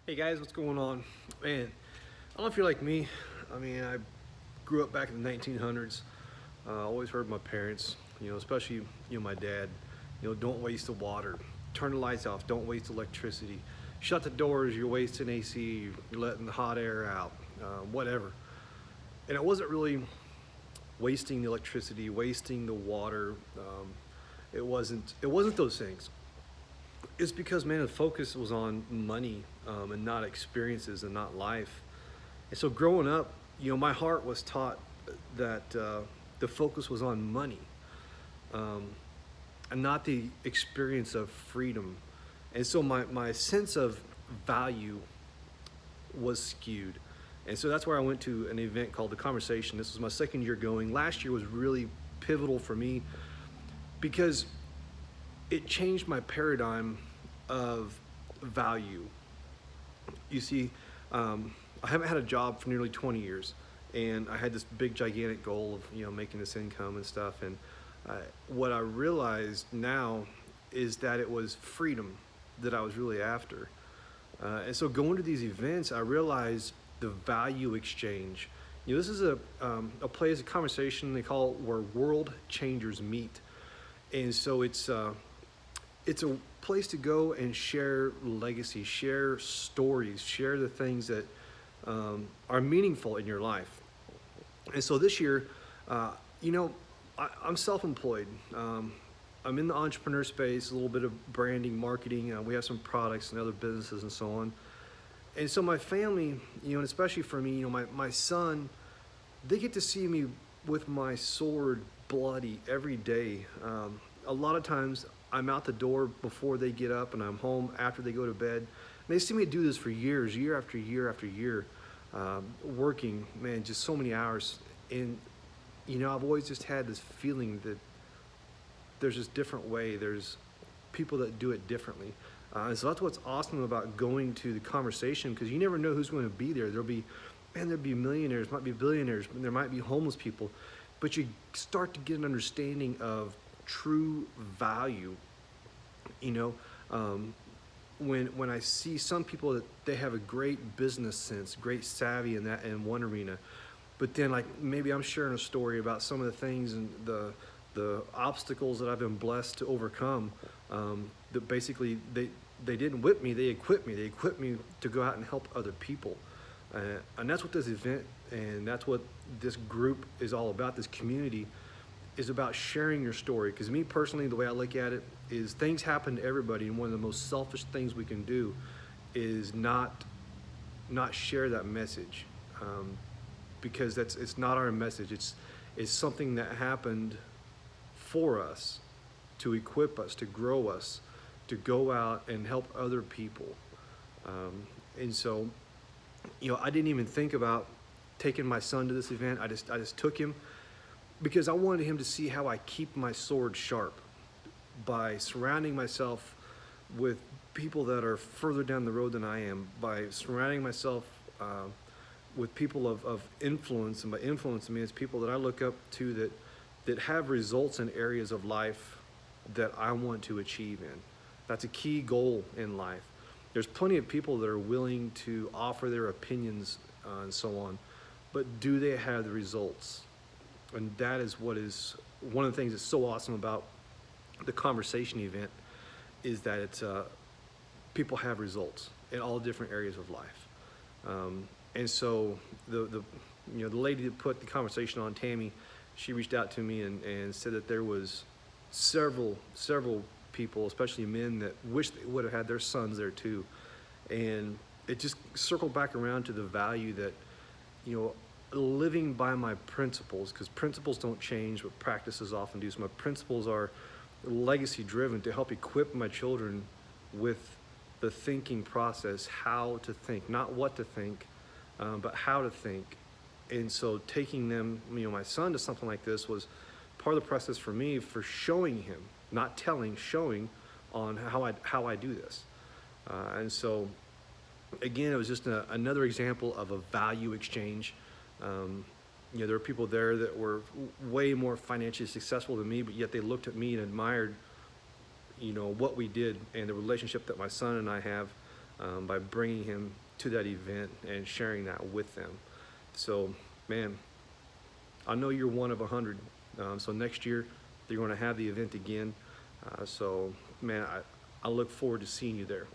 Hey guys, what's going on? Man, I don't know if you're like me. I mean, I grew up back in the 1900s. Always heard my parents, especially, my dad, don't waste the water. Turn the lights off, don't waste electricity. Shut the doors, you're wasting AC, you're letting the hot air out, whatever. And it wasn't really wasting the electricity, wasting the water. It wasn't those things. It's because, man, the focus was on money, and not experiences and not life. And so growing up, my heart was taught that the focus was on money, um, and not the experience of freedom. And so my sense of value was skewed. And so that's where I went to an event called The Conversation. This was my second year going. Last year was really pivotal for me because it changed my paradigm of value. You see, I haven't had a job for nearly 20 years, and I had this big, gigantic goal of making this income and stuff. And what I realized now is that it was freedom that I was really after. And so going to these events, I realized the value exchange. This is a place, a conversation they call it where world changers meet. And so it's a place to go and share legacy, share stories, share the things that are meaningful in your life. And so this year, uh, you know, I'm self-employed. I'm in the entrepreneur space, a little bit of branding, marketing. We have some products and other businesses and so on. And so my family, and especially for me, my son, they get to see me with my sword bloody every day. A lot of times I'm out the door before they get up and I'm home after they go to bed. And they see me do this for years, year after year after year, working, man, just so many hours. And, I've always just had this feeling that there's this different way. There's people that do it differently. And so that's what's awesome about going to the conversation, because you never know who's going to be there. There'll be millionaires, might be billionaires, there might be homeless people, but you start to get an understanding of true value. You know, when I see some people that they have a great business sense, great savvy in one arena, but then like maybe I'm sharing a story about some of the things and the obstacles that I've been blessed to overcome. That basically they didn't whip me, they equipped me. They equipped me to go out and help other people. And that's what this event and that's what this group is all about. This community is about sharing your story. Because me personally, the way I look at it is things happen to everybody, and one of the most selfish things we can do is not share that message, because it's not our message. It's something that happened for us to equip us, to grow us, to go out and help other people. And so, I didn't even think about taking my son to this event. I just took him because I wanted him to see how I keep my sword sharp by surrounding myself with people that are further down the road than I am, by surrounding myself with people of influence. And by influence, I mean it's people that I look up to that have results in areas of life that I want to achieve in. That's a key goal in life. There's plenty of people that are willing to offer their opinions and so on, but do they have the results? And that is what is one of the things that's so awesome about the conversation event, is that it's people have results in all different areas of life. And so the lady that put the conversation on, Tammy, she reached out to me and said that there was several people, especially men, that wish they would have had their sons there too. And it just circled back around to the value that, living by my principles, because principles don't change, but practices often do. So my principles are legacy driven to help equip my children with the thinking process, how to think, not what to think, but how to think. And so taking them, my son, to something like this was part of the process for me, for showing him, not telling, showing on how I do this. And so again, it was just another example of a value exchange. There were people there that were way more financially successful than me, but yet they looked at me and admired, what we did and the relationship that my son and I have. by bringing him to that event and sharing that with them. So, man, I know you're one of 100. So next year, they're going to have the event again. So, man, I look forward to seeing you there.